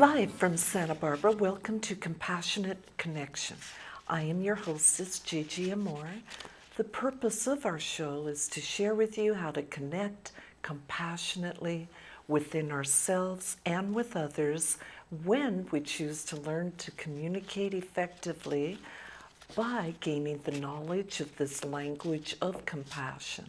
Live from Santa Barbara, welcome to Compassionate Connection. I am your hostess, Gigi Amore. The purpose of our show is to share with you how to connect compassionately within ourselves and with others when we choose to learn to communicate effectively by gaining the knowledge of this language of compassion.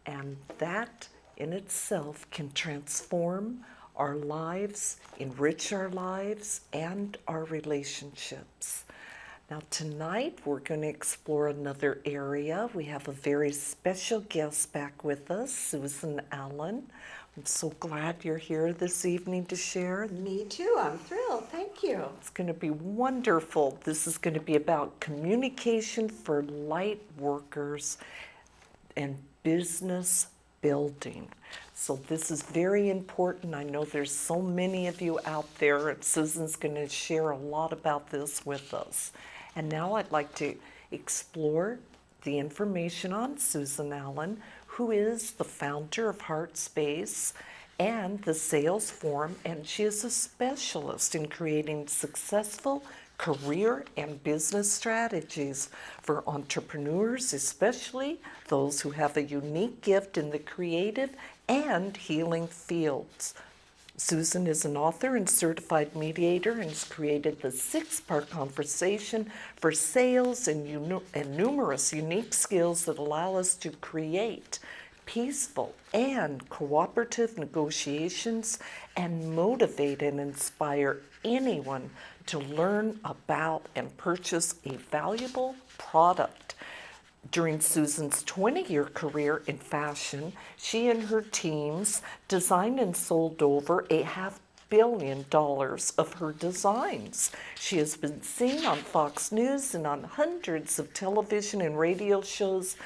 And that in itself can transform our lives, enrich our lives, and our relationships. Now tonight we're going to explore another area. We have a very special guest back with us, Susan Allan. I'm so glad you're here this evening to share. Me too, I'm thrilled, thank you. It's going to be wonderful. This is going to be about communication for light workers and business building. So this is very important. I know there's so many of you out there, and Susan's going to share a lot about this with us. And now I'd like to explore the information on Susan Allan, who is the founder of Heartspace and the Sales Forum, and she is a specialist in creating successful career and business strategies for entrepreneurs, especially those who have a unique gift in the creative and healing fields. Susan is an author and certified mediator and has created the 6-part conversation for sales and numerous unique skills that allow us to create peaceful and cooperative negotiations and motivate and inspire anyone to learn about and purchase a valuable product. During Susan's 20-year career in fashion, she and her teams designed and sold over $500 million of her designs. She has been seen on Fox News and on hundreds of television and radio shows,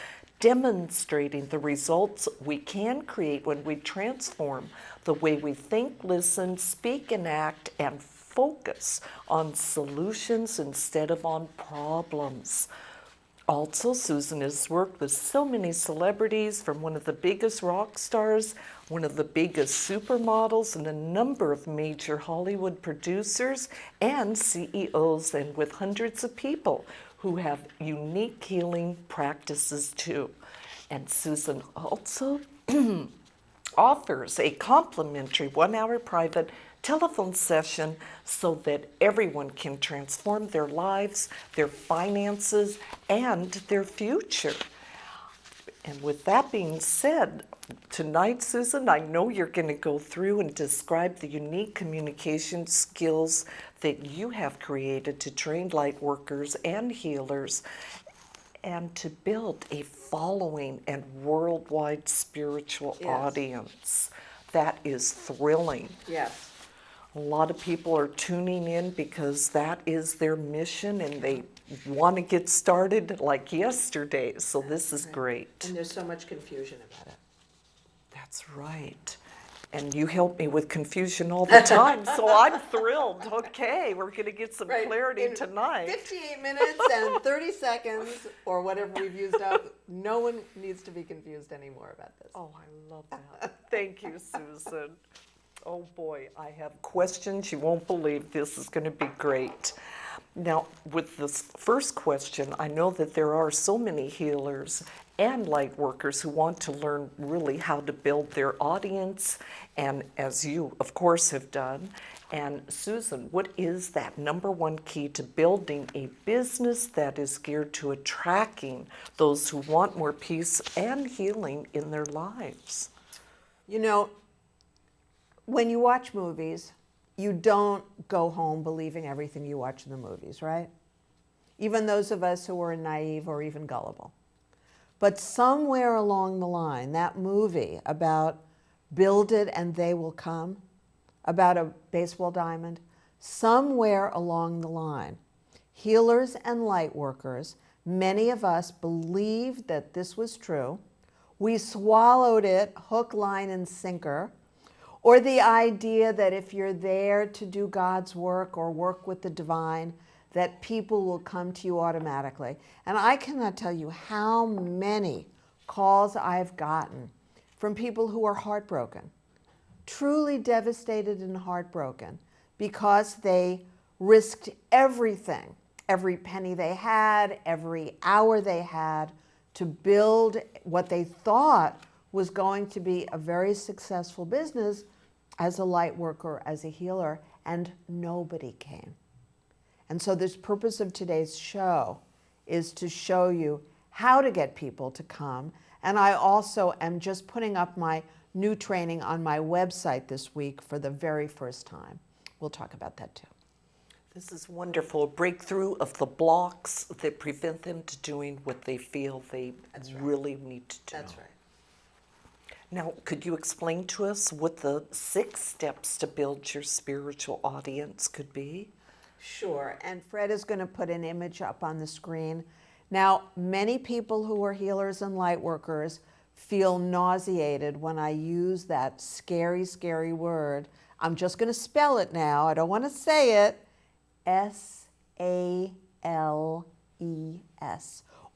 demonstrating the results we can create when we transform the way we think, listen, speak, and act, and focus on solutions instead of on problems. Also, Susan has worked with so many celebrities, from one of the biggest rock stars, one of the biggest supermodels, and a number of major Hollywood producers and CEOs, and with hundreds of people who have unique healing practices too. And Susan also offers a complimentary 1-hour private telephone session so that everyone can transform their lives, their finances, and their future. And with that being said, tonight, Susan, I know you're going to go through and describe the unique communication skills that you have created to train light workers and healers and to build a following and worldwide spiritual audience. That is thrilling. Yes. A lot of people are tuning in because that is their mission and they want to get started like yesterday. So this is great. And there's so much confusion about it. That's right. And you help me with confusion all the time, so I'm thrilled. Okay, we're going to get some clarity in tonight. 58 minutes and 30 seconds, or whatever we've used up, no one needs to be confused anymore about this. Oh, I love that. Thank you, Susan. Oh boy, I have questions you won't believe. This is going to be great. Now, with this first question, I know that there are so many healers and light workers who want to learn really how to build their audience, and as you, of course, have done. And Susan, what is that number one key to building a business that is geared to attracting those who want more peace and healing in their lives? You know, when you watch movies, you don't go home believing everything you watch in the movies, right? Even those of us who are naive or even gullible. But somewhere along the line, that movie about build it and they will come, about a baseball diamond, somewhere along the line, healers and light workers, many of us believed that this was true. We swallowed it hook, line, and sinker. Or the idea that if you're there to do God's work or work with the divine, that people will come to you automatically. And I cannot tell you how many calls I've gotten from people who are heartbroken, truly devastated and heartbroken, because they risked everything, every penny they had, every hour they had, to build what they thought was going to be a very successful business as a light worker, as a healer, and nobody came. And so the purpose of today's show is to show you how to get people to come. And I also am just putting up my new training on my website this week for the very first time. We'll talk about that too. This is wonderful. A breakthrough of the blocks that prevent them to doing what they feel they really need to do. That's right. Now, could you explain to us what the 6 steps to build your spiritual audience could be? Sure, and Fred is going to put an image up on the screen. Now, many people who are healers and light workers feel nauseated when I use that scary, scary word. I'm just going to spell it now. I don't want to say it. S-A-L-E-S.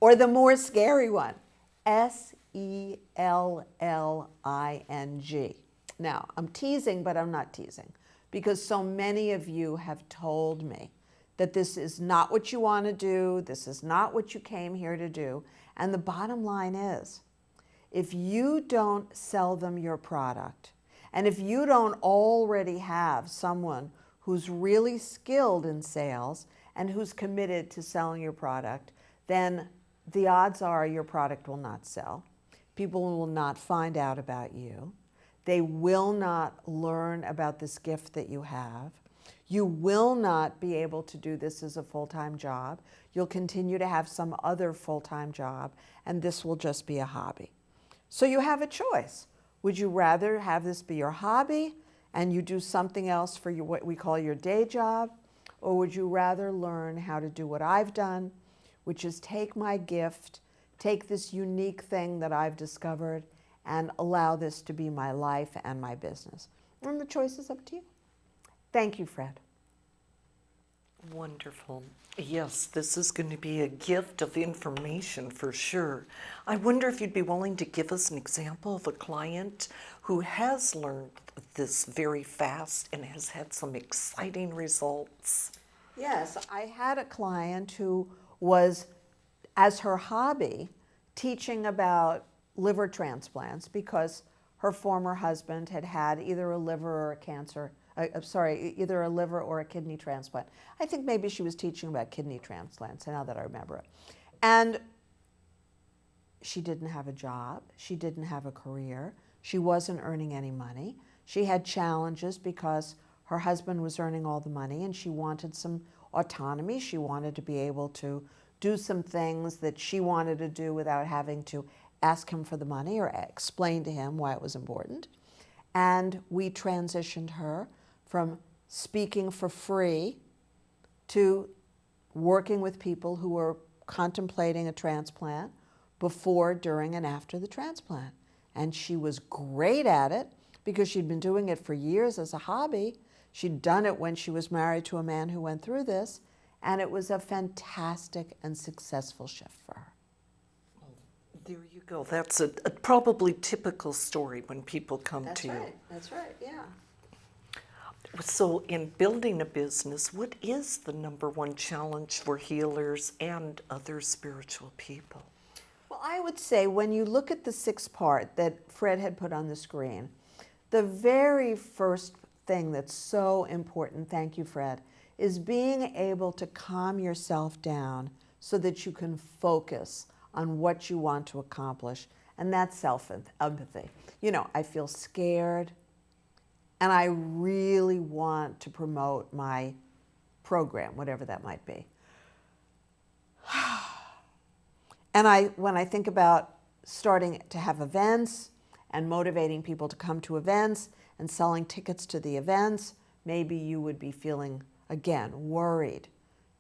Or the more scary one, S-E-L-L-I-N-G. Now, I'm teasing, but I'm not teasing, because so many of you have told me that this is not what you want to do, this is not what you came here to do. And the bottom line is, if you don't sell them your product, and if you don't already have someone who's really skilled in sales and who's committed to selling your product, then the odds are your product will not sell. People will not find out about you. They will not learn about this gift that you have. You will not be able to do this as a full-time job. You'll continue to have some other full-time job, and this will just be a hobby. So you have a choice. Would you rather have this be your hobby and you do something else for your, what we call your day job? Or would you rather learn how to do what I've done, which is take my gift, take this unique thing that I've discovered, and allow this to be my life and my business? And the choice is up to you. Thank you, Fred. Wonderful. Yes, this is going to be a gift of information for sure. I wonder if you'd be willing to give us an example of a client who has learned this very fast and has had some exciting results. Yes, I had a client who was, as her hobby, teaching about liver transplants because her former husband had had either a liver or a cancer. Either a liver or a kidney transplant. I think maybe she was teaching about kidney transplants, now that I remember it. And she didn't have a job. She didn't have a career. She wasn't earning any money. She had challenges because her husband was earning all the money and she wanted some autonomy. She wanted to be able to do some things that she wanted to do without having to ask him for the money or explain to him why it was important. And we transitioned her from speaking for free to working with people who were contemplating a transplant before, during, and after the transplant. And she was great at it because she'd been doing it for years as a hobby. She'd done it when she was married to a man who went through this, and it was a fantastic and successful shift for her. There you go. That's a probably typical story when people come to you. That's right, yeah. So in building a business, what is the #1 challenge for healers and other spiritual people? Well, I would say when you look at the 6th part that Fred had put on the screen, the very first thing that's so important, thank you, Fred, is being able to calm yourself down so that you can focus on what you want to accomplish, and that's self-empathy. You know, I feel scared, and I really want to promote my program, whatever that might be. And when I think about starting to have events and motivating people to come to events and selling tickets to the events, maybe you would be feeling, again, worried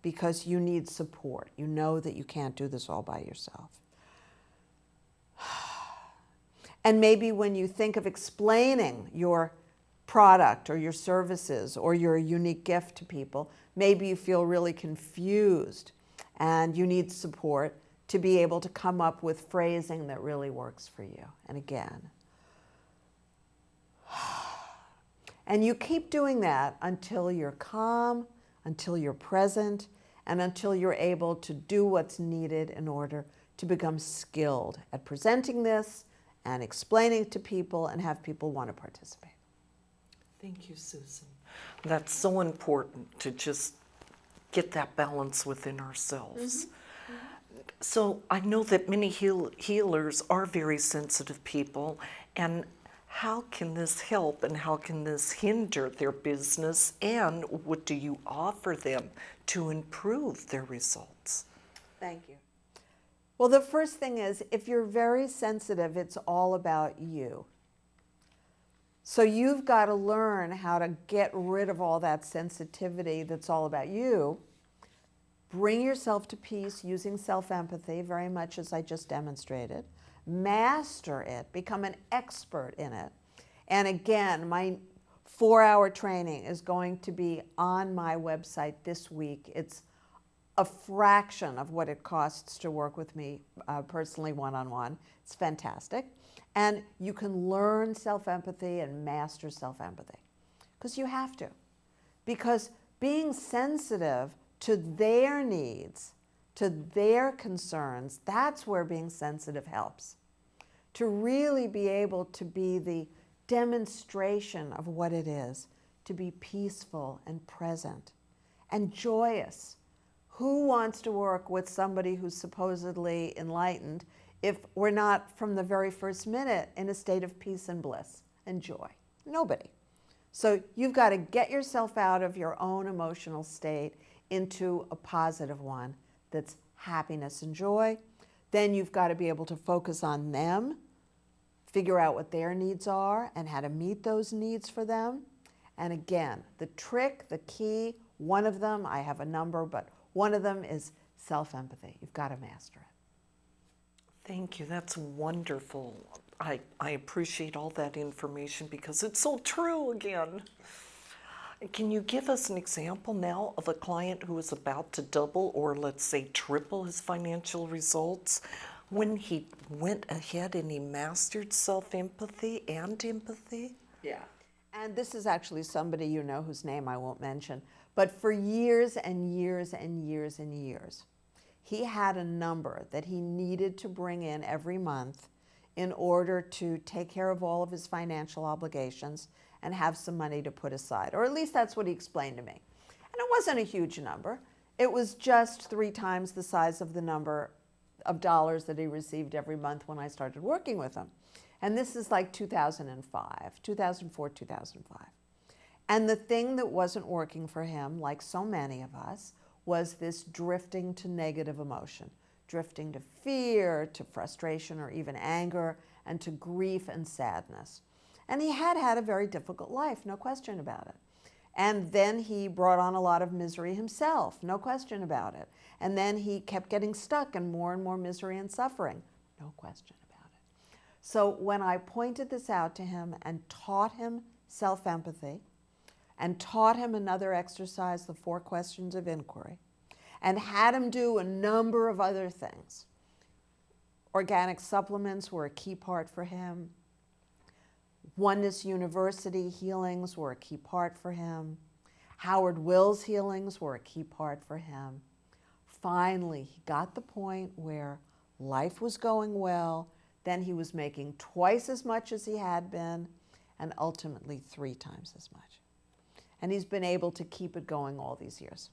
because you need support. You know that you can't do this all by yourself. And maybe when you think of explaining your product or your services or your unique gift to people, maybe you feel really confused and you need support to be able to come up with phrasing that really works for you. And again. And you keep doing that until you're calm, until you're present, and until you're able to do what's needed in order to become skilled at presenting this and explaining to people and have people want to participate. Thank you, Susan. That's so important to just get that balance within ourselves. So I know that many healers are very sensitive people, and how can this help and how can this hinder their business, and what do you offer them to improve their results? Thank you. Well, the first thing is, if you're very sensitive, it's all about you. So you've got to learn how to get rid of all that sensitivity that's all about you. Bring yourself to peace using self-empathy, very much as I just demonstrated. Master it, become an expert in it. And again, my 4-hour training is going to be on my website this week. It's a fraction of what it costs to work with me personally one-on-one. It's fantastic. And you can learn self-empathy and master self-empathy, because you have to. Because being sensitive to their needs, to their concerns, that's where being sensitive helps. To really be able to be the demonstration of what it is to be peaceful and present and joyous. Who wants to work with somebody who's supposedly enlightened if we're not from the very first minute in a state of peace and bliss and joy? Nobody. So you've got to get yourself out of your own emotional state into a positive one that's happiness and joy. Then you've got to be able to focus on them, figure out what their needs are and how to meet those needs for them. And again, the trick, the key, one of them, I have a number, but one of them is self-empathy. You've got to master it. Thank you. That's wonderful. I appreciate all that information because it's so true again. Can you give us an example now of a client who is about to double or let's say triple his financial results when he went ahead and he mastered self-empathy and empathy? Yeah. And this is actually somebody you know whose name I won't mention, but for years and years and years and years, he had a number that he needed to bring in every month in order to take care of all of his financial obligations and have some money to put aside, or at least that's what he explained to me. And it wasn't a huge number. It was just 3 times the size of the number of dollars that he received every month when I started working with him. And this is like 2004, 2005. And the thing that wasn't working for him, like so many of us, was this drifting to negative emotion, drifting to fear, to frustration or even anger, and to grief and sadness. And he had had a very difficult life, no question about it. And then he brought on a lot of misery himself, no question about it. And then he kept getting stuck in more and more misery and suffering, no question about it. So when I pointed this out to him and taught him self-empathy, and taught him another exercise, the 4 questions of inquiry, and had him do a number of other things. Organic supplements were a key part for him. Oneness University healings were a key part for him. Howard Will's healings were a key part for him. Finally, he got the point where life was going well, then he was making twice as much as he had been, and ultimately 3 times as much. And he's been able to keep it going all these years.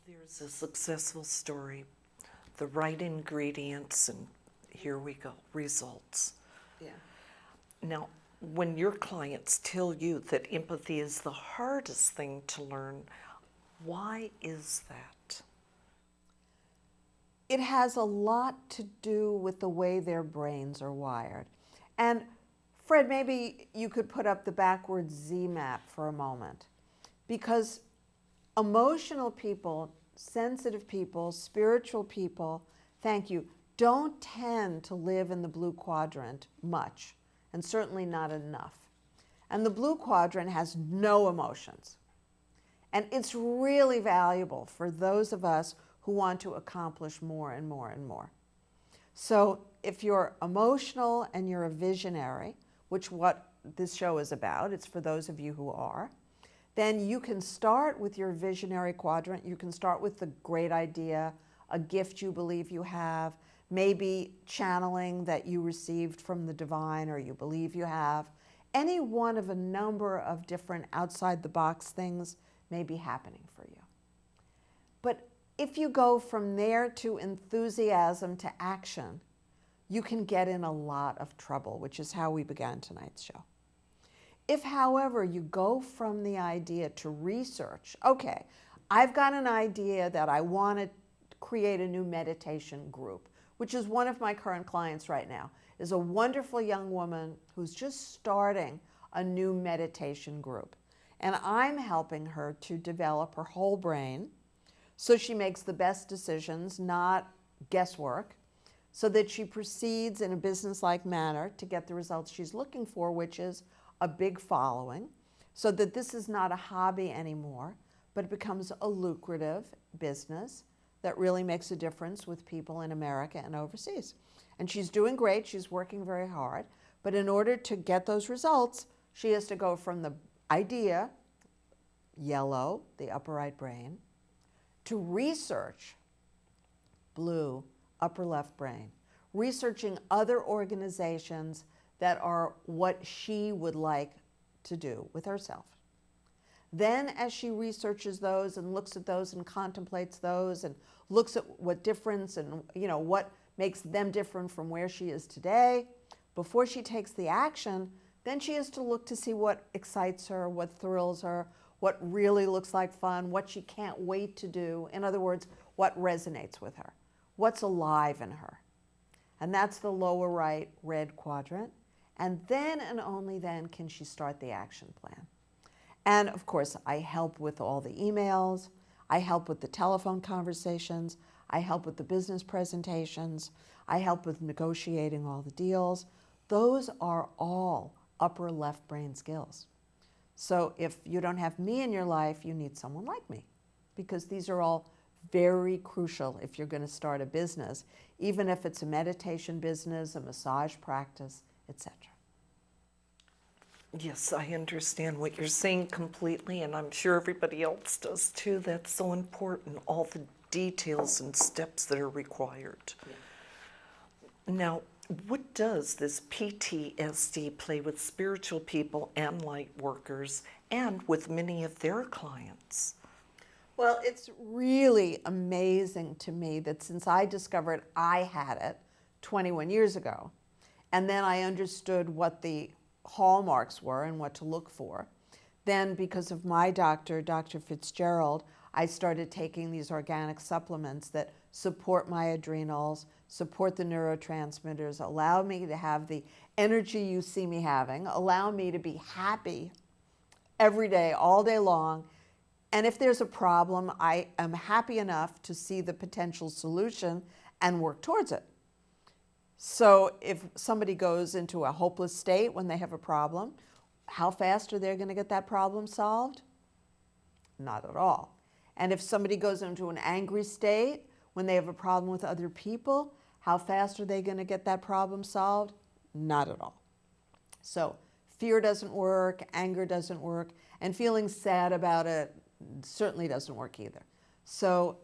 There's a successful story, the right ingredients, and here we go, results. Yeah. Now, when your clients tell you that empathy is the hardest thing to learn, why is that? It has a lot to do with the way their brains are wired. And Fred, maybe you could put up the backwards Z map for a moment, because emotional people, sensitive people, spiritual people, thank you, don't tend to live in the blue quadrant much, and certainly not enough. And the blue quadrant has no emotions. And it's really valuable for those of us who want to accomplish more and more and more. So if you're emotional and you're a visionary, which this show is about. It's for those of you who are. Then you can start with your visionary quadrant. You can start with the great idea, a gift you believe you have, maybe channeling that you received from the divine or you believe you have. Any one of a number of different outside the box things may be happening for you. But if you go from there to enthusiasm to action, you can get in a lot of trouble, which is how we began tonight's show. If, however, you go from the idea to research, okay, I've got an idea that I want to create a new meditation group, which is one of my current clients right now, is a wonderful young woman who's just starting a new meditation group. And I'm helping her to develop her whole brain so she makes the best decisions, not guesswork, so that she proceeds in a business-like manner to get the results she's looking for, which is a big following, so that this is not a hobby anymore, but it becomes a lucrative business that really makes a difference with people in America and overseas. And she's doing great, she's working very hard, but in order to get those results, she has to go from the idea, yellow, the upper right brain, to research, blue, upper left brain, researching other organizations that are what she would like to do with herself. Then as she researches those and looks at those and contemplates those and looks at what difference and what makes them different from where she is today, before she takes the action, then she has to look to see what excites her, what thrills her, what really looks like fun, what she can't wait to do. In other words, what resonates with her, what's alive in her. And that's the lower right red quadrant. And then and only then can she start the action plan. And of course, I help with all the emails, I help with the telephone conversations, I help with the business presentations, I help with negotiating all the deals. Those are all upper left brain skills. So if you don't have me in your life, you need someone like me, because these are all very crucial if you're going to start a business, even if it's a meditation business, a massage practice, etc. Yes, I understand what you're saying completely, and I'm sure everybody else does too. That's so important, all the details and steps that are required. Yeah. Now, what does this PTSD play with spiritual people and light workers and with many of their clients? Well, it's really amazing to me that since I discovered I had it 21 years ago, and then I understood what the hallmarks were and what to look for, then because of my doctor, Dr. Fitzgerald, I started taking these organic supplements that support my adrenals, support the neurotransmitters, allow me to have the energy you see me having, allow me to be happy every day, all day long. And if there's a problem, I am happy enough to see the potential solution and work towards it. So if somebody goes into a hopeless state when they have a problem, how fast are they going to get that problem solved? Not at all. And if somebody goes into an angry state when they have a problem with other people, how fast are they going to get that problem solved? Not at all. So fear doesn't work, anger doesn't work, and feeling sad about it certainly doesn't work either. So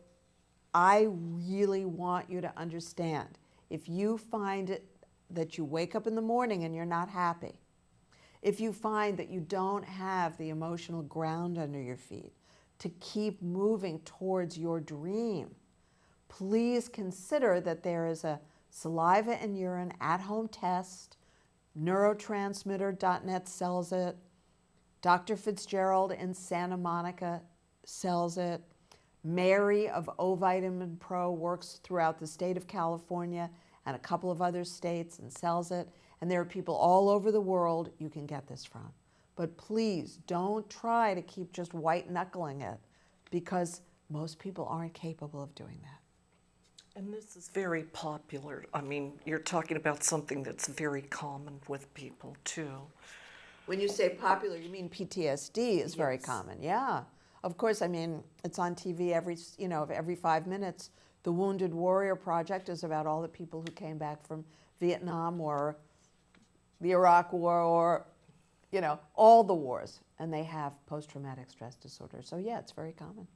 I really want you to understand, if you find it that you wake up in the morning and you're not happy, if you find that you don't have the emotional ground under your feet to keep moving towards your dream, please consider that there is a saliva and urine at-home test. Neurotransmitter.net sells it. Dr. Fitzgerald in Santa Monica sells it. Mary of O Vitamin Pro works throughout the state of California and a couple of other states and sells it. And there are people all over the world you can get this from. But please don't try to keep just white knuckling it, because most people aren't capable of doing that. And this is very popular. I mean, you're talking about something that's very common with people too. When you say popular, you mean PTSD is very common. Yeah. Of course, I mean, it's on TV every 5 minutes. The Wounded Warrior Project is about all the people who came back from Vietnam or the Iraq War or all the wars, and they have post-traumatic stress disorder. So yeah, it's very common.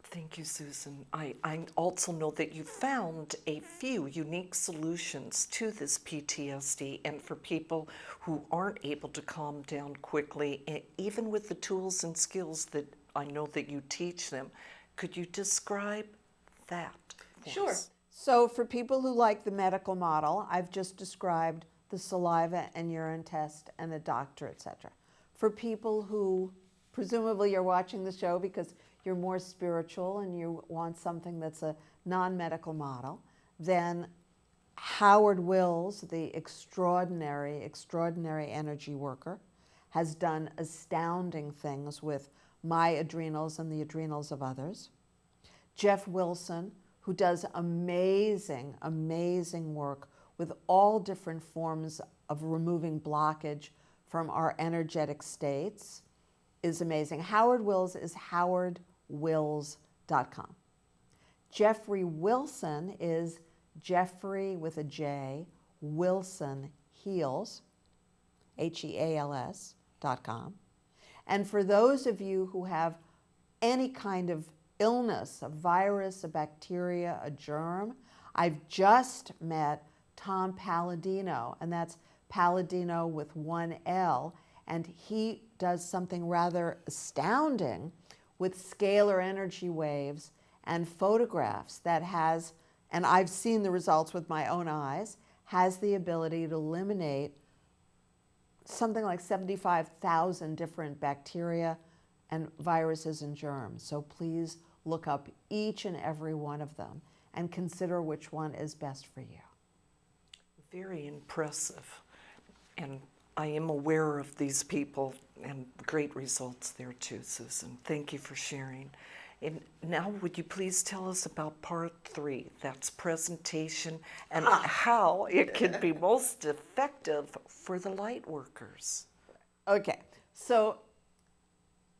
Thank you, Susan. I also know that you found a few unique solutions to this PTSD, and for people who aren't able to calm down quickly, even with the tools and skills that I know that you teach them. Could you describe that for us? So for people who like the medical model, I've just described the saliva and urine test and the doctor, etc. For people who presumably you're watching the show because you're more spiritual and you want something that's a non-medical model, then Howard Wills, the extraordinary energy worker, has done astounding things with my adrenals and the adrenals of others. Jeff Wilson, who does amazing work with all different forms of removing blockage from our energetic states, is amazing. Howard Wills is howardwills.com. Jeffrey Wilson is Jeffrey with a J, Wilson Heals, HEALS.com. And for those of you who have any kind of illness, a virus, a bacteria, a germ, I've just met Tom Palladino, and that's Palladino with one L, and he does something rather astounding with scalar energy waves and photographs that has, and I've seen the results with my own eyes, has the ability to eliminate something like 75,000 different bacteria and viruses and germs. So please look up each and every one of them and consider which one is best for you. Very impressive. And I am aware of these people and great results there too, Susan. Thank you for sharing. And now would you please tell us about part 3, that's presentation and how it can be most effective for the Lightworkers. Okay, so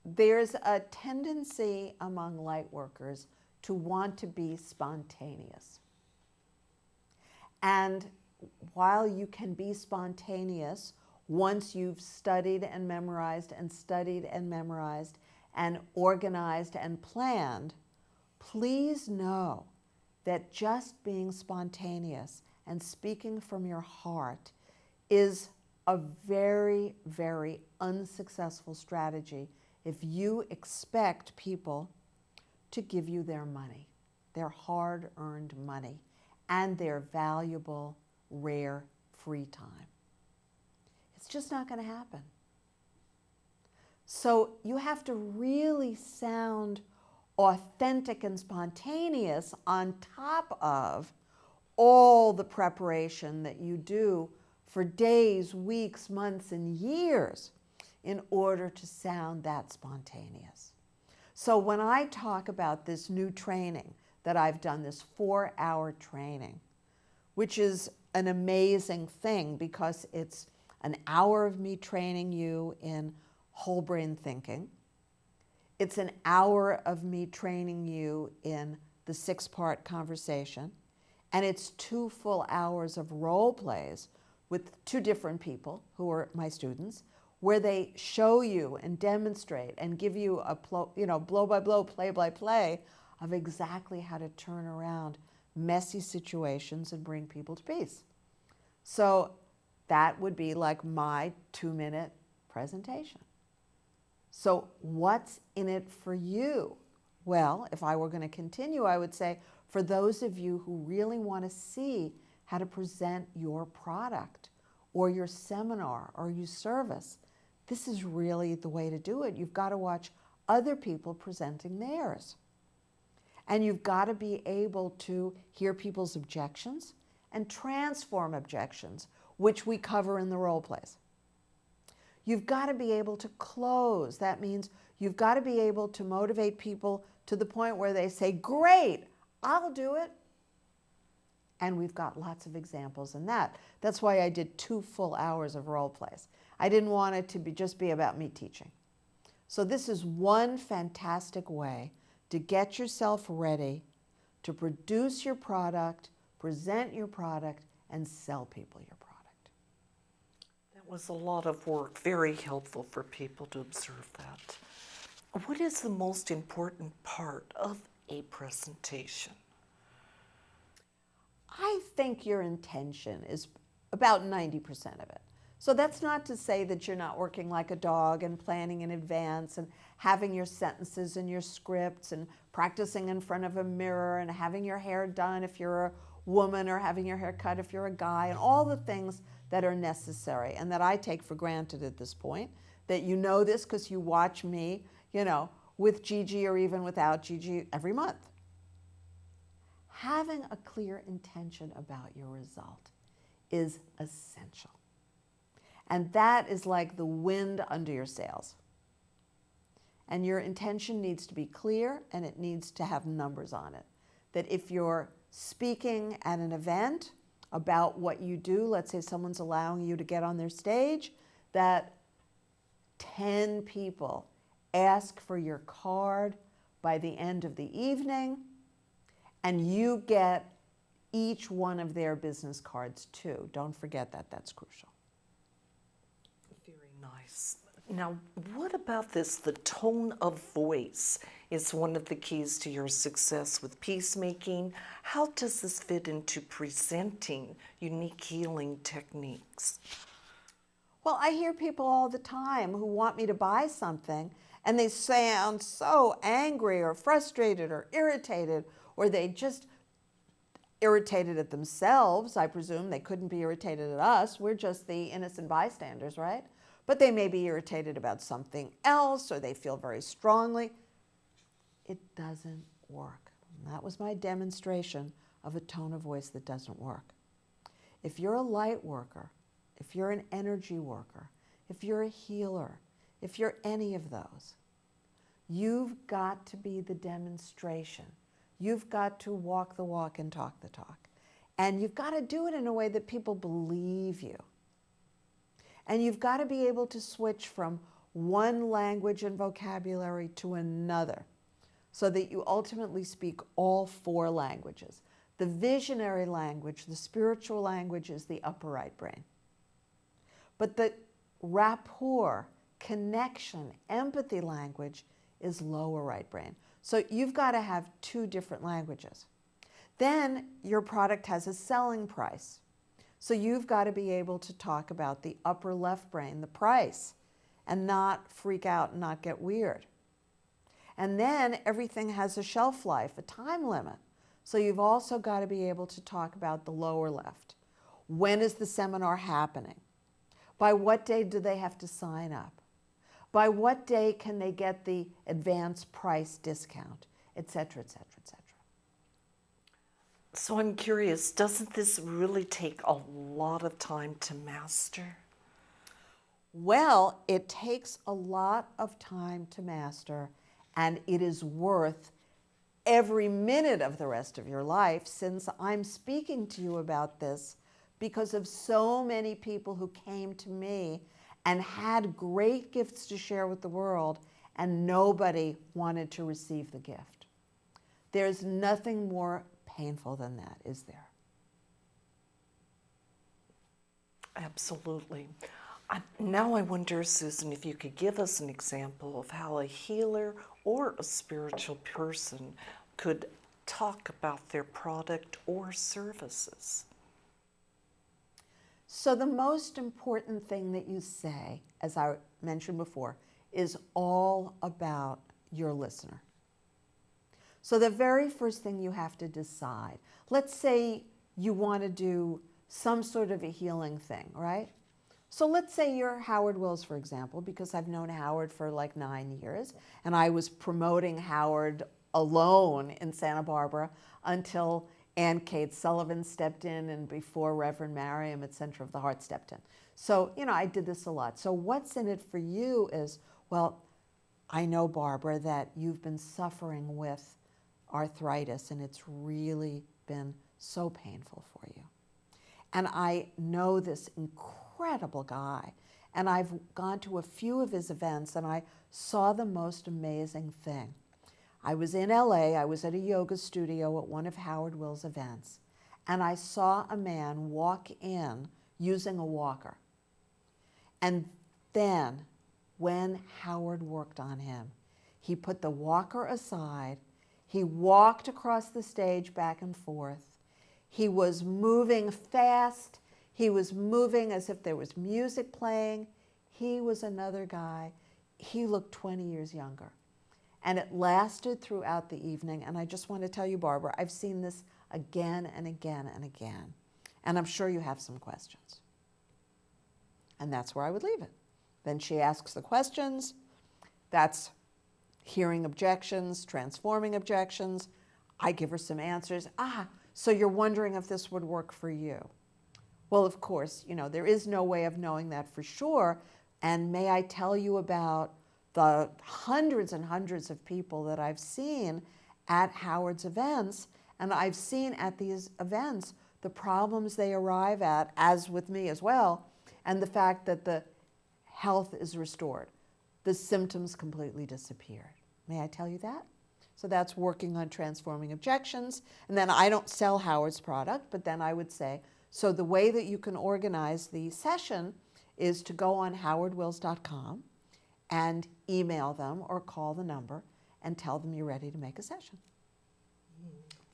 there's a tendency among Lightworkers to want to be spontaneous. And while you can be spontaneous, once you've studied and memorized and organized and planned, please know that just being spontaneous and speaking from your heart is a very, very unsuccessful strategy if you expect people to give you their money, their hard-earned money, and their valuable, rare free time. It's just not going to happen. So you have to really sound authentic and spontaneous on top of all the preparation that you do for days, weeks, months, and years in order to sound that spontaneous. So when I talk about this new training that I've done, this 4-hour training, which is an amazing thing because it's an hour of me training you in whole brain thinking. It's an hour of me training you in the 6-part conversation. And it's 2 full hours of role plays with 2 different people who are my students, where they show you and demonstrate and give you a blow-by-blow, play-by-play of exactly how to turn around messy situations and bring people to peace. So that would be like my 2-minute presentation. So what's in it for you? Well, if I were going to continue, I would say for those of you who really want to see how to present your product or your seminar or your service, this is really the way to do it. You've got to watch other people presenting theirs. And you've got to be able to hear people's objections and transform objections, which we cover in the role plays. You've got to be able to close. That means you've got to be able to motivate people to the point where they say, great, I'll do it. And we've got lots of examples in that. That's why I did 2 full hours of role plays. I didn't want it to just be about me teaching. So this is one fantastic way to get yourself ready to produce your product, present your product, and sell people your product. That That was a lot of work, very helpful for people to observe that. What is the most important part of a presentation? I think your intention is about 90% of it. So that's not to say that you're not working like a dog and planning in advance and having your sentences and your scripts and practicing in front of a mirror and having your hair done if you're a woman or having your hair cut if you're a guy, and all the things that are necessary and that I take for granted at this point, that you know this because you watch me, with Gigi or even without Gigi every month. Having a clear intention about your result is essential. And that is like the wind under your sails. And your intention needs to be clear and it needs to have numbers on it. That if you're speaking at an event about what you do, let's say someone's allowing you to get on their stage, that 10 people ask for your card by the end of the evening, and you get each one of their business cards too. Don't forget that, that's crucial. Very nice. Now, what about this? The tone of voice is one of the keys to your success with peacemaking. How does this fit into presenting unique healing techniques? Well, I hear people all the time who want me to buy something and they sound so angry or frustrated or irritated, or they just irritated at themselves. I presume they couldn't be irritated at us. We're just the innocent bystanders, right? But they may be irritated about something else, or they feel very strongly. It doesn't work. And that was my demonstration of a tone of voice that doesn't work. If you're a light worker, if you're an energy worker, if you're a healer, if you're any of those, you've got to be the demonstration. You've got to walk the walk and talk the talk. And you've got to do it in a way that people believe you. And you've got to be able to switch from one language and vocabulary to another so that you ultimately speak all 4 languages. The visionary language, the spiritual language, is the upper right brain. But the rapport, connection, empathy language is lower right brain. So you've got to have 2 different languages. Then your product has a selling price. So you've got to be able to talk about the upper left brain, the price, and not freak out and not get weird. And then everything has a shelf life, a time limit. So you've also got to be able to talk about the lower left. When is the seminar happening? By what day do they have to sign up? By what day can they get the advance price discount, et cetera, et cetera, et cetera. So I'm curious, doesn't this really take a lot of time to master? Well, it takes a lot of time to master, and it is worth every minute of the rest of your life, since I'm speaking to you about this because of so many people who came to me and had great gifts to share with the world, and nobody wanted to receive the gift. There's nothing more painful than that, is there? Absolutely. Now I wonder, Susan, if you could give us an example of how a healer or a spiritual person could talk about their product or services. So the most important thing that you say, as I mentioned before, is all about your listener. So the very first thing you have to decide, let's say you want to do some sort of a healing thing, right? So let's say you're Howard Wills, for example, because I've known Howard for like 9 years, and I was promoting Howard alone in Santa Barbara until Ann Kate Sullivan stepped in, and before Reverend Mariam at Center of the Heart stepped in. So, I did this a lot. So what's in it for you is, well, I know, Barbara, that you've been suffering with arthritis, and it's really been so painful for you. And I know this incredible guy, and I've gone to a few of his events, and I saw the most amazing thing. I was in LA, I was at a yoga studio at one of Howard Wills' events, and I saw a man walk in using a walker. And then, when Howard worked on him, he put the walker aside. He walked across the stage back and forth. He was moving fast. He was moving as if there was music playing. He was another guy. He looked 20 years younger. And it lasted throughout the evening. And I just want to tell you, Barbara, I've seen this again and again and again. And I'm sure you have some questions. And that's where I would leave it. Then she asks the questions. That's hearing objections, transforming objections. I give her some answers. So you're wondering if this would work for you. Well, of course, there is no way of knowing that for sure. And may I tell you about the hundreds and hundreds of people that I've seen at Howard's events, and I've seen at these events the problems they arrive at, as with me as well, and the fact that the health is restored. The symptoms completely disappeared. May I tell you that? So that's working on transforming objections. And then I don't sell Howard's product, but then I would say, so the way that you can organize the session is to go on howardwills.com and email them or call the number and tell them you're ready to make a session.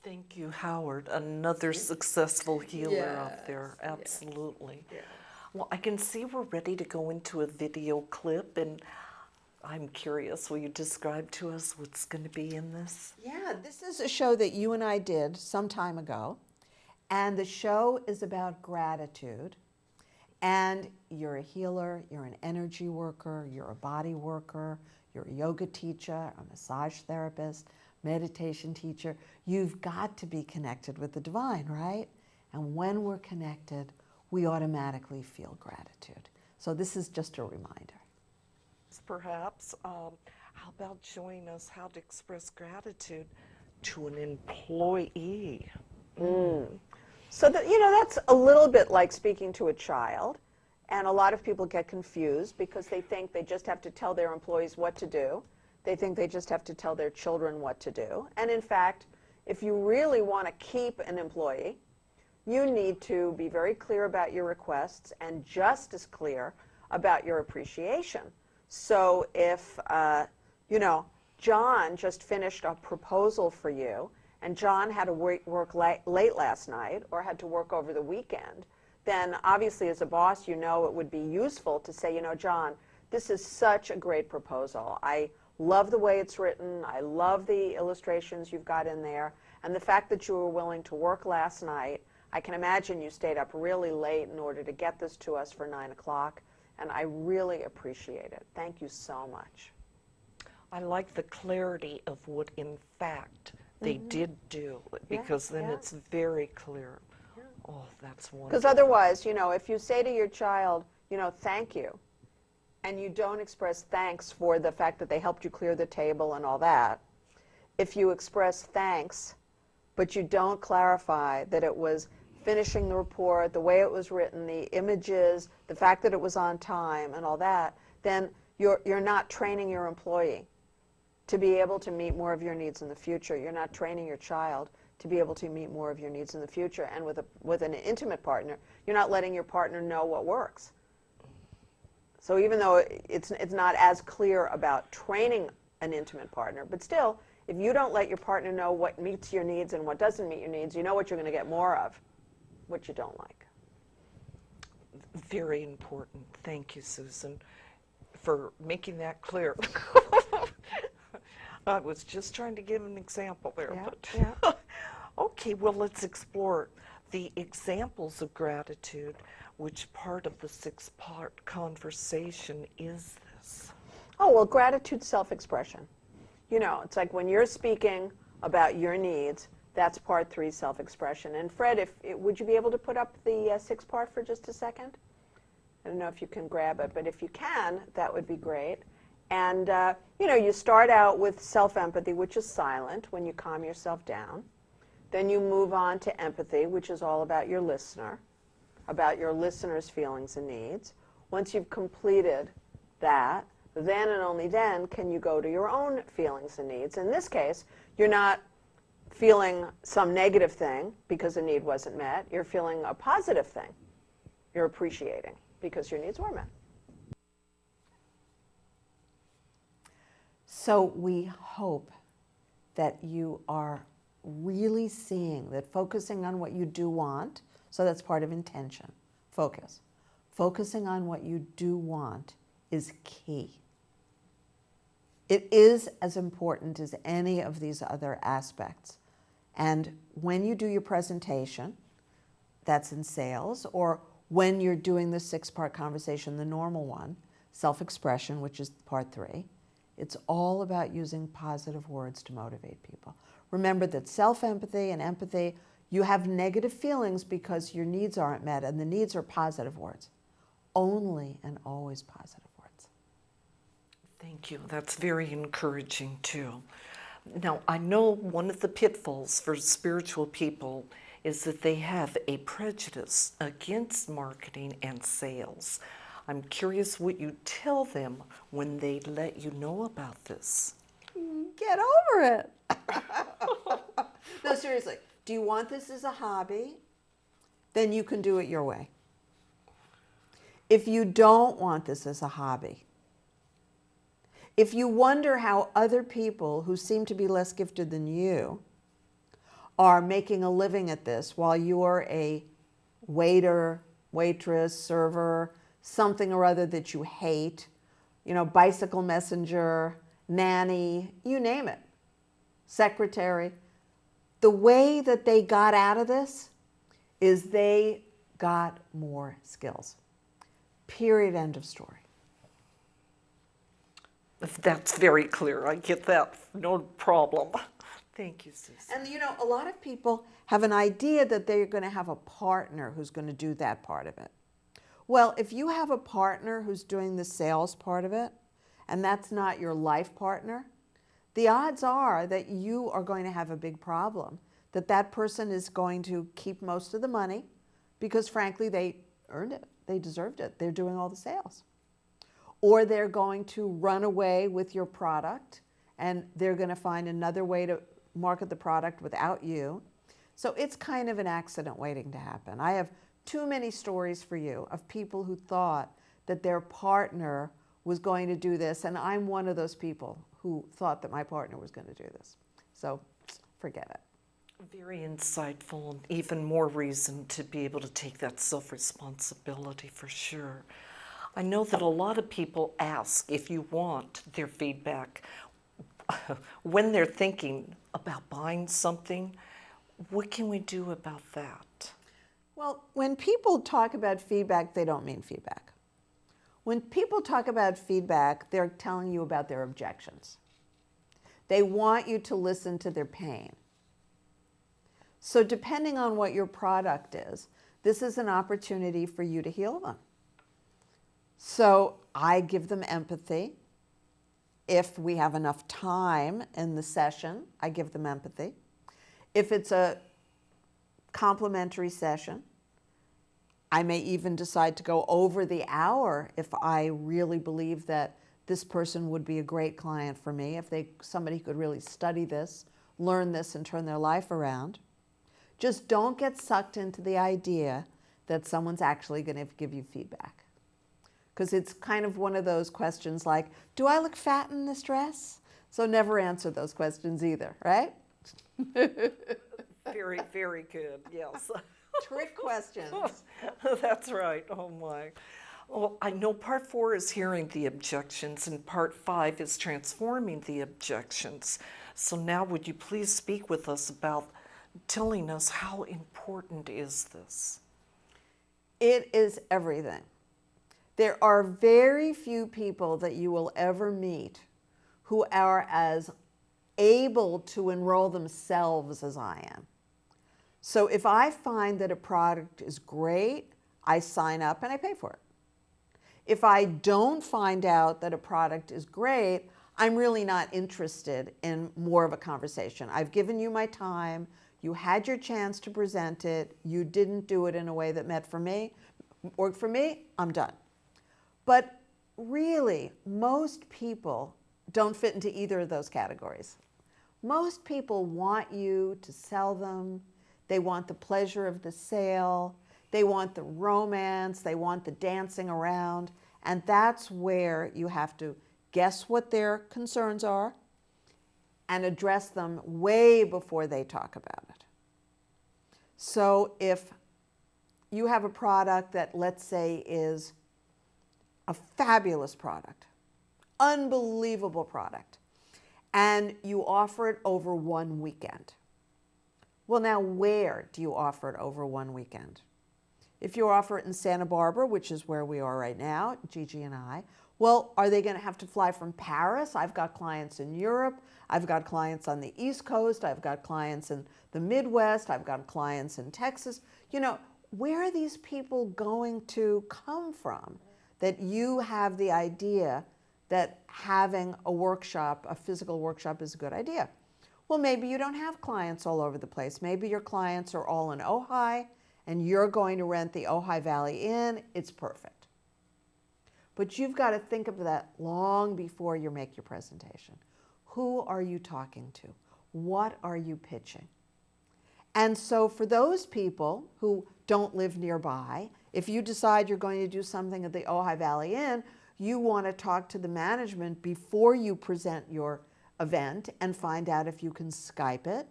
Thank you, Howard. Another successful healer out there. Absolutely. Yeah. Well, I can see we're ready to go into a video clip, and I'm curious, will you describe to us what's going to be in this? Yeah, this is a show that you and I did some time ago, and the show is about gratitude. And you're a healer, you're an energy worker, you're a body worker, you're a yoga teacher, a massage therapist, meditation teacher. You've got to be connected with the divine, right? And when we're connected, we automatically feel gratitude. So this is just a reminder. Perhaps, how about showing us how to express gratitude to an employee? So that, that's a little bit like speaking to a child. And a lot of people get confused because they think they just have to tell their employees what to do. They think they just have to tell their children what to do. And in fact, if you really want to keep an employee, you need to be very clear about your requests and just as clear about your appreciation. So if, John just finished a proposal for you, and John had to work late last night or had to work over the weekend, then obviously as a boss, it would be useful to say, John, this is such a great proposal. I love the way it's written. I love the illustrations you've got in there. And the fact that you were willing to work last night, I can imagine you stayed up really late in order to get this to us for 9 o'clock. And I really appreciate it. Thank you so much. I like the clarity of what, in fact, they did do, because then it's very clear. Yeah. Oh, that's wonderful. Because otherwise, if you say to your child, thank you, and you don't express thanks for the fact that they helped you clear the table and all that, if you express thanks, but you don't clarify that it was finishing the report, the way it was written, the images, the fact that it was on time and all that, then you're not training your employee to be able to meet more of your needs in the future. You're not training your child to be able to meet more of your needs in the future. And with an intimate partner, you're not letting your partner know what works. So even though it's not as clear about training an intimate partner, but still, if you don't let your partner know what meets your needs and what doesn't meet your needs, you know what you're going to get more of, what you don't like. Very important. Thank you, Susan, for making that clear. I was just trying to give an example there. Yeah, but Okay, well, let's explore the examples of gratitude. Which part of the 6-part conversation is this? Oh, well, gratitude, self-expression. It's like when you're speaking about your needs, that's part 3, self-expression. And Fred, would you be able to put up the 6th part for just a second? I don't know if you can grab it, but if you can, that would be great. And, you start out with self-empathy, which is silent when you calm yourself down. Then you move on to empathy, which is all about your listener, about your listener's feelings and needs. Once you've completed that, then and only then can you go to your own feelings and needs. In this case, you're not feeling some negative thing because a need wasn't met. You're feeling a positive thing. You're appreciating because your needs were met. So we hope that you are really seeing that focusing on what you do want, so that's part of intention, focus. Focusing on what you do want is key. It is as important as any of these other aspects. And when you do your presentation, that's in sales, or when you're doing the 6-part conversation, the normal one, self-expression, which is part 3, it's all about using positive words to motivate people. Remember that self-empathy and empathy, you have negative feelings because your needs aren't met, and the needs are positive words. Only and always positive words. Thank you. That's very encouraging too. Now, I know one of the pitfalls for spiritual people is that they have a prejudice against marketing and sales. I'm curious what you tell them when they let you know about this. Get over it. No, seriously. Do you want this as a hobby? Then you can do it your way. If you don't want this as a hobby, if you wonder how other people who seem to be less gifted than you are making a living at this while you're a waiter, waitress, server, something or other that you hate, bicycle messenger, nanny, you name it, secretary, the way that they got out of this is they got more skills. Period, end of story. That's very clear. I get that. No problem. Thank you, Susan. And a lot of people have an idea that they're going to have a partner who's going to do that part of it. Well, if you have a partner who's doing the sales part of it, and that's not your life partner, the odds are that you are going to have a big problem, that person is going to keep most of the money because, frankly, they earned it. They deserved it. They're doing all the sales. Or they're going to run away with your product, and they're going to find another way to market the product without you. So it's kind of an accident waiting to happen. I have too many stories for you of people who thought that their partner was going to do this, and I'm one of those people who thought that my partner was going to do this. So forget it. Very insightful, and even more reason to be able to take that self-responsibility for sure. I know that a lot of people ask if you want their feedback when they're thinking about buying something. What can we do about that? Well, when people talk about feedback, they don't mean feedback. When people talk about feedback, they're telling you about their objections. They want you to listen to their pain. So depending on what your product is, this is an opportunity for you to heal them. So I give them empathy. If we have enough time in the session, I give them empathy. If it's a complimentary session, I may even decide to go over the hour if I really believe that this person would be a great client for me, if somebody could really study this, learn this, and turn their life around. Just don't get sucked into the idea that someone's actually going to give you feedback. Because it's kind of one of those questions like, do I look fat in this dress? So never answer those questions either, right? Very, very good, yes. Trick questions. That's right, oh my. Well, I know part 4 is hearing the objections and part 5 is transforming the objections. So now would you please speak with us about telling us how important is this? It is everything. There are very few people that you will ever meet who are as able to enroll themselves as I am. So if I find that a product is great, I sign up and I pay for it. If I don't find out that a product is great, I'm really not interested in more of a conversation. I've given you my time. You had your chance to present it. You didn't do it in a way that worked for me, I'm done. But really, most people don't fit into either of those categories. Most people want you to sell them. They want the pleasure of the sale. They want the romance. They want the dancing around. And that's where you have to guess what their concerns are, and address them way before they talk about it. So if you have a product that, let's say, is a fabulous product, unbelievable product, and you offer it over one weekend. Well, now where do you offer it over one weekend? If you offer it in Santa Barbara, which is where we are right now, Gigi and I, well, are they going to have to fly from Paris? I've got clients in Europe. I've got clients on the East Coast. I've got clients in the Midwest. I've got clients in Texas. You know, where are these people going to come from that you have the idea that having a workshop, a physical workshop, is a good idea? Well, maybe you don't have clients all over the place. Maybe your clients are all in Ojai, and you're going to rent the Ojai Valley Inn. It's perfect. But you've got to think of that long before you make your presentation. Who are you talking to? What are you pitching? And so for those people who don't live nearby, if you decide you're going to do something at the Ojai Valley Inn, you want to talk to the management before you present your event and find out if you can Skype it,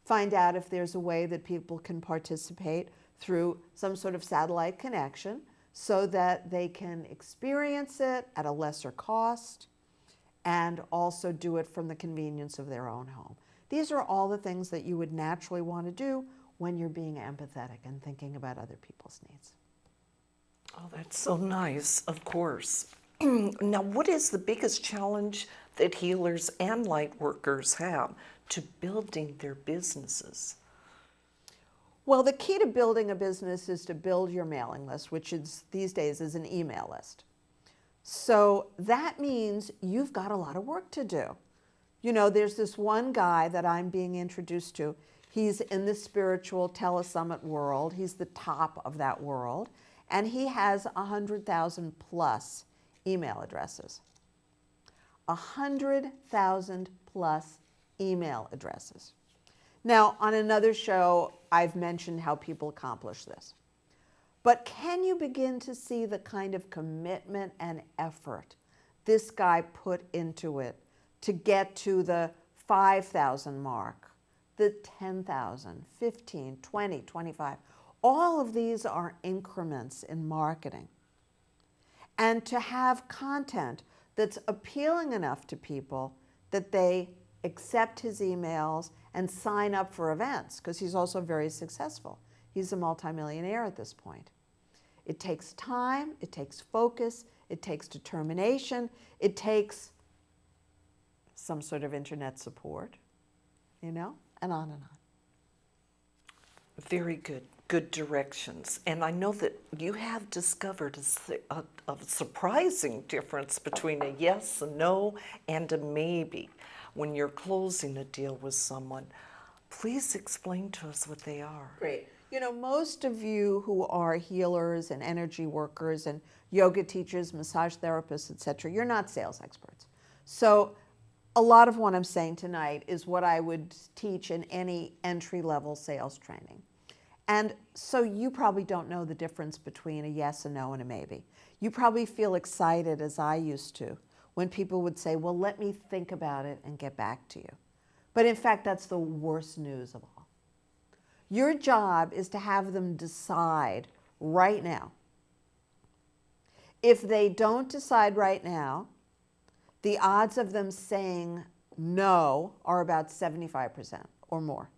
find out if there's a way that people can participate through some sort of satellite connection so that they can experience it at a lesser cost and also do it from the convenience of their own home. These are all the things that you would naturally want to do when you're being empathetic and thinking about other people's needs. Oh, that's so nice, of course. Now, what is the biggest challenge that healers and light workers have to building their businesses? Well, the key to building a business is to build your mailing list, which is these days is an email list. So that means you've got a lot of work to do. You know, there's this one guy that I'm being introduced to. He's in the spiritual telesummit world. He's the top of that world. And he has 100,000 plus email addresses. 100,000 plus email addresses. Now, on another show, I've mentioned how people accomplish this. But can you begin to see the kind of commitment and effort this guy put into it to get to the 5,000 mark, the 10,000, 15, 20, 25? All of these are increments in marketing. And to have content that's appealing enough to people that they accept his emails and sign up for events, because he's also very successful. He's a multimillionaire at this point. It takes time, it takes focus, it takes determination, it takes some sort of internet support, you know, and on and on. Very good. Good directions. And I know that you have discovered a surprising difference between a yes, a no, and a maybe when you're closing a deal with someone. Please explain to us what they are. Great. You know, most of you who are healers and energy workers and yoga teachers, massage therapists, etc., you're not sales experts. So a lot of what I'm saying tonight is what I would teach in any entry-level sales training. And so you probably don't know the difference between a yes, a no, and a maybe. You probably feel excited, as I used to, when people would say, well, let me think about it and get back to you. But in fact, that's the worst news of all. Your job is to have them decide right now. If they don't decide right now, the odds of them saying no are about 75% or more.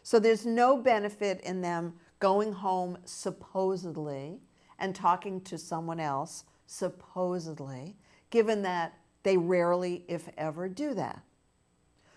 So there's no benefit in them going home supposedly and talking to someone else supposedly, given that they rarely, if ever, do that.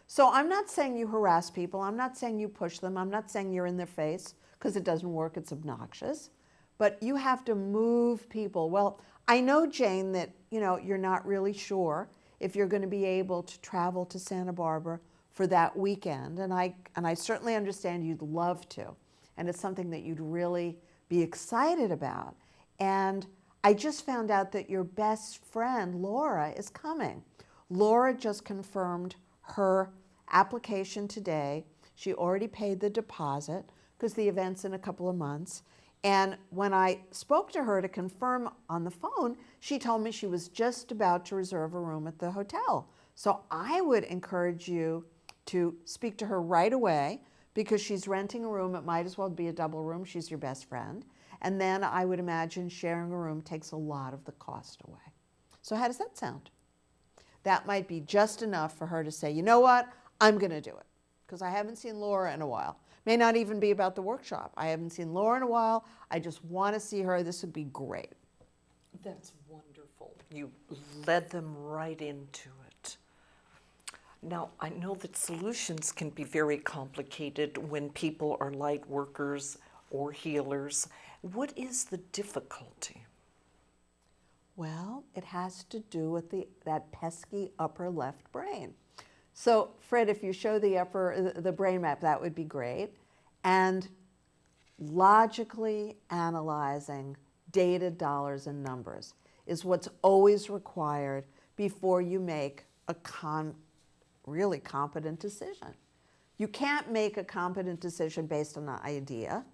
So I'm not saying you harass people. I'm not saying you push them. I'm not saying you're in their face, because it doesn't work. It's obnoxious. But you have to move people. Well, I know, Jane, that you're not really sure if you're going to be able to travel to Santa Barbara for that weekend, and I certainly understand you'd love to, and it's something that you'd really be excited about. And I just found out that your best friend, Laura, is coming. Laura just confirmed her application today. She already paid the deposit because the event's in a couple of months, And when I spoke to her to confirm on the phone, she told me she was just about to reserve a room at the hotel. So I would encourage you to speak to her right away, because she's renting a room. It might as well be a double room. She's your best friend. And then I would imagine sharing a room takes a lot of the cost away. So how does that sound? That might be just enough for her to say, you know what, I'm going to do it, because I haven't seen Laura in a while. May not even be about the workshop. I haven't seen Laura in a while. I just want to see her. This would be great. That's wonderful. You led them right into it. Now, I know that solutions can be very complicated when people are light workers or healers. What is the difficulty? Well, it has to do with that pesky upper left brain. So, Fred, if you show the brain map, that would be great. And logically analyzing data, dollars, and numbers is what's always required before you make a really competent decision. You can't make a competent decision based on an idea.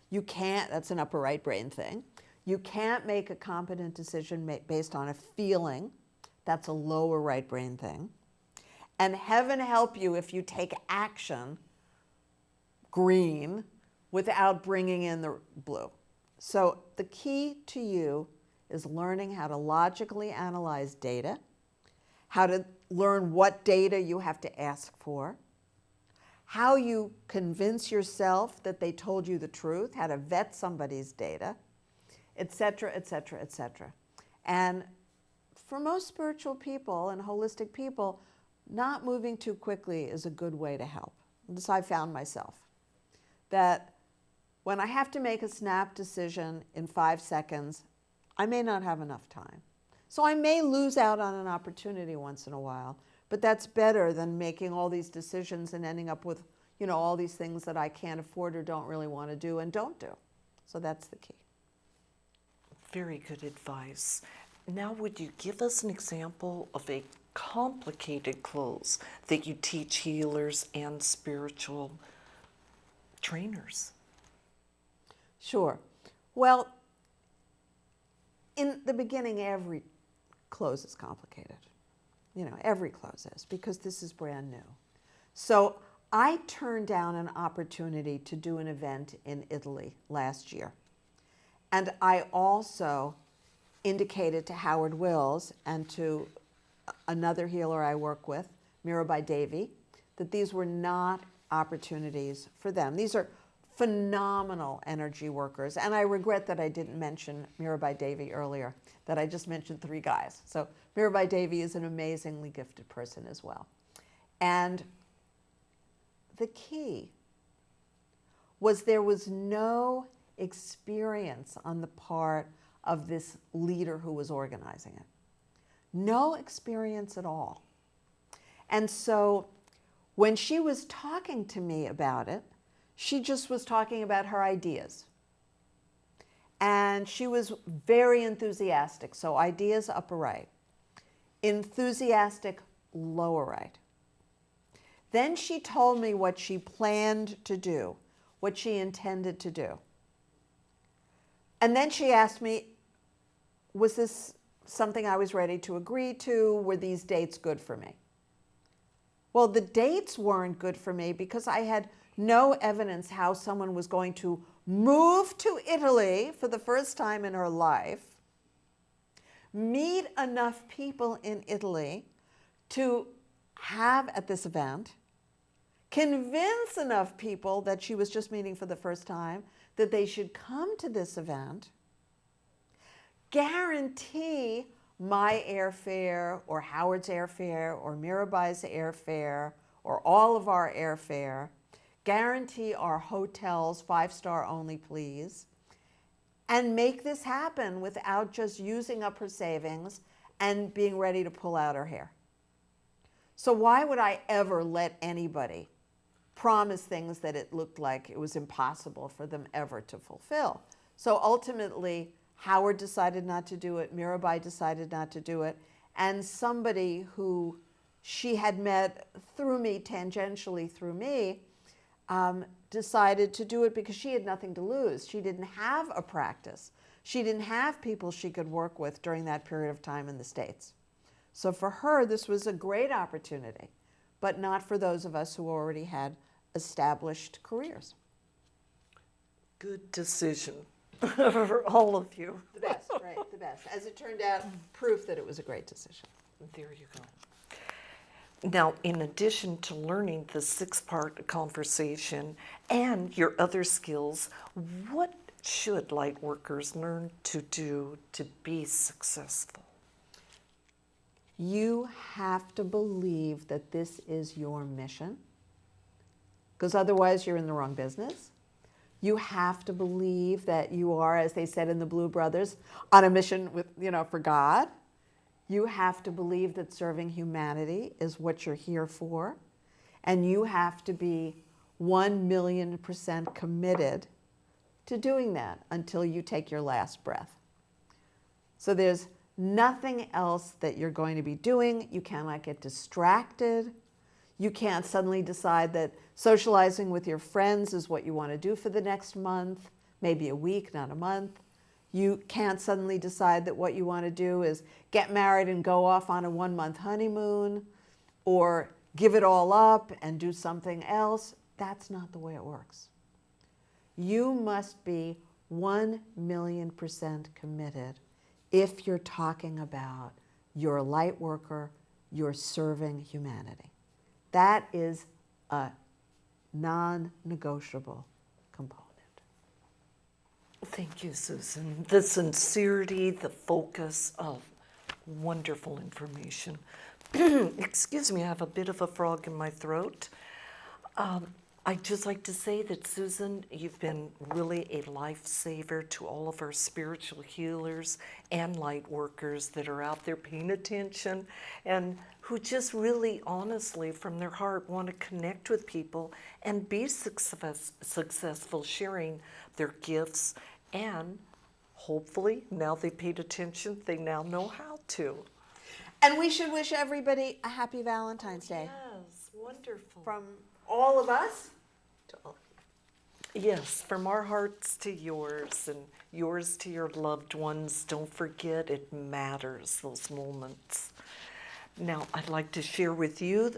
You can't, that's an upper right brain thing. You can't make a competent decision based on a feeling. That's a lower right brain thing. And heaven help you if you take action, green, without bringing in the blue. So the key to you is learning how to logically analyze data, how to learn what data you have to ask for, how you convince yourself that they told you the truth, how to vet somebody's data, et cetera, et cetera, et cetera. And for most spiritual people and holistic people, not moving too quickly is a good way to help. This I found myself, that when I have to make a snap decision in 5 seconds, I may not have enough time. So I may lose out on an opportunity once in a while, but that's better than making all these decisions and ending up with, all these things that I can't afford or don't really want to do and don't do. So that's the key. Very good advice. Now, would you give us an example of a complicated close that you teach healers and spiritual trainers? Sure. Well, in the beginning, every close is complicated. Every close is, because this is brand new. So I turned down an opportunity to do an event in Italy last year. And I also indicated to Howard Wills and to another healer I work with, Mirabai Devi, that these were not opportunities for them. These are phenomenal energy workers. And I regret that I didn't mention Mirabai Devi earlier, that I just mentioned 3 guys. So Mirabai Devi is an amazingly gifted person as well. And the key was there was no experience on the part of this leader who was organizing it. No experience at all. And so when she was talking to me about it, she just was talking about her ideas. And she was very enthusiastic. So ideas upper right. Enthusiastic lower right. Then she told me what she planned to do, what she intended to do. And then she asked me, was this something I was ready to agree to? Were these dates good for me? Well, the dates weren't good for me because I had no evidence how someone was going to move to Italy for the first time in her life, meet enough people in Italy to have at this event, convince enough people that she was just meeting for the first time that they should come to this event, guarantee my airfare or Howard's airfare or Mirabai's airfare or all of our airfare, guarantee our hotels 5-star only, please, and make this happen without just using up her savings and being ready to pull out her hair. So why would I ever let anybody promise things that it looked like it was impossible for them ever to fulfill? So ultimately, Howard decided not to do it, Mirabai decided not to do it, and somebody who she had met through me, tangentially through me, decided to do it because she had nothing to lose. She didn't have a practice. She didn't have people she could work with during that period of time in the States. So for her, this was a great opportunity, but not for those of us who already had established careers. Good decision for all of you. The best, right, the best. As it turned out, proof that it was a great decision. There you go. Now, in addition to learning the 6-part conversation and your other skills, what should Lightworkers learn to do to be successful? You have to believe that this is your mission, because otherwise you're in the wrong business. You have to believe that you are, as they said in the Blue Brothers, on a mission with, for God. You have to believe that serving humanity is what you're here for. And you have to be 1,000,000% committed to doing that until you take your last breath. So there's nothing else that you're going to be doing. You cannot get distracted. You can't suddenly decide that socializing with your friends is what you want to do for the next month, maybe a week, not a month. You can't suddenly decide that what you want to do is get married and go off on a 1-month honeymoon, or give it all up and do something else. That's not the way it works. You must be 1,000,000% committed if you're talking about you're a light worker, you're serving humanity. That is a non-negotiable component. Thank you, Susan. The sincerity, the focus of wonderful information. Excuse me, I have a bit of a frog in my throat. I'd just like to say that, Susan, you've been really a lifesaver to all of our spiritual healers and light workers that are out there paying attention and who just really honestly from their heart want to connect with people and be successful sharing their gifts, and hopefully now they paid attention, they now know how to. And we should wish everybody a happy Valentine's Day. Yes, wonderful. From all of us to all of you. Yes, from our hearts to yours and yours to your loved ones. Don't forget, it matters, those moments. Now, I'd like to share with you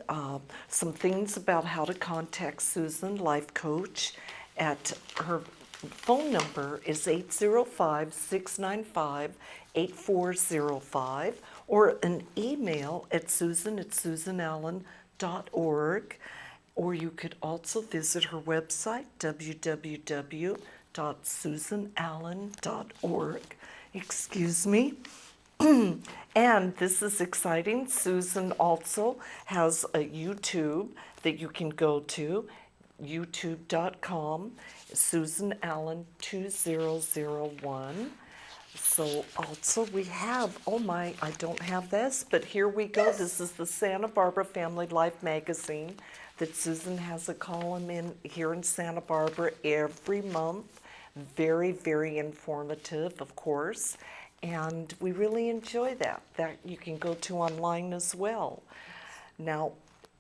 some things about how to contact Susan, Life Coach. At her phone number is 805-695-8405, or an email at susan@susanallen.org. Or you could also visit her website, www.susanallen.org. Excuse me. And this is exciting. Susan also has a YouTube that you can go to, youtube.com, Susan Allen 2001. So also we have, oh my, I don't have this, but here we go. Yes. This is the Santa Barbara Family Life magazine that Susan has a column in here in Santa Barbara every month. Very, very informative, of course. And we really enjoy that. That you can go to online as well. Now,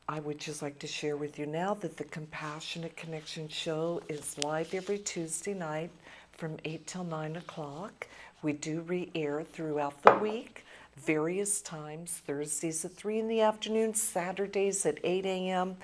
I would just like to share with you now that the Compassionate Connection show is live every Tuesday night from 8 till 9 o'clock. We do re-air throughout the week, various times, Thursdays at 3 in the afternoon, Saturdays at 8 a.m.,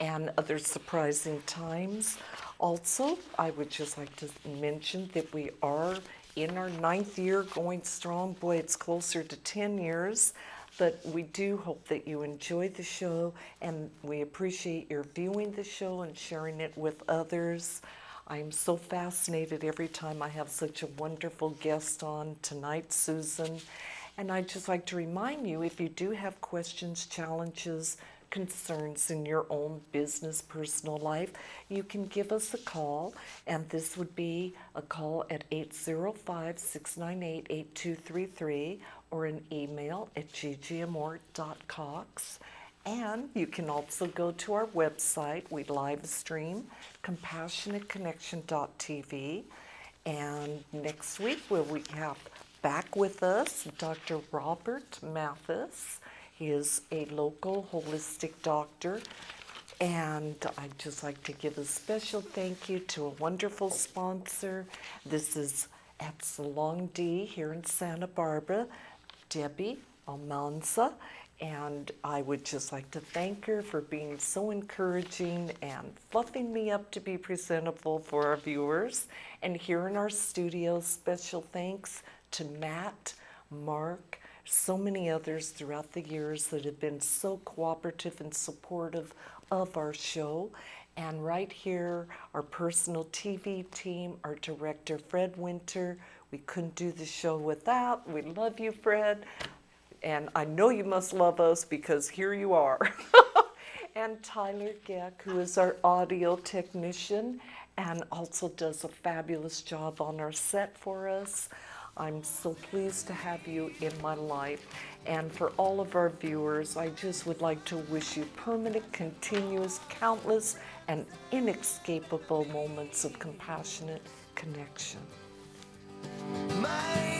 and other surprising times. Also, I would just like to mention that we are in our 9th year, going strong. Boy, it's closer to 10 years. But we do hope that you enjoy the show, and we appreciate your viewing the show and sharing it with others. I'm so fascinated every time I have such a wonderful guest on tonight, Susan. And I'd just like to remind you, if you do have questions, challenges, concerns in your own business, personal life, you can give us a call, and this would be a call at 805-698-8233 or an email at ggmort.cox. And you can also go to our website. We live stream compassionateconnection.tv. And next week we have back with us Dr. Robert Mathis. He is a local holistic doctor, And I'd just like to give a special thank you to a wonderful sponsor. This is at Salon D here in Santa Barbara, Debbie Almanza. And I would just like to thank her for being so encouraging and fluffing me up to be presentable for our viewers. And here in our studio, special thanks to Matt, Mark, so many others throughout the years that have been so cooperative and supportive of our show. And right here, our personal TV team, our director, Fred Winter. We couldn't do the show without. We love you, Fred. And I know you must love us because here you are. And Tyler Geck, who is our audio technician and also does a fabulous job on our set for us. I'm so pleased to have you in my life. And for all of our viewers, I just would like to wish you permanent, continuous, countless, and inescapable moments of compassionate connection. My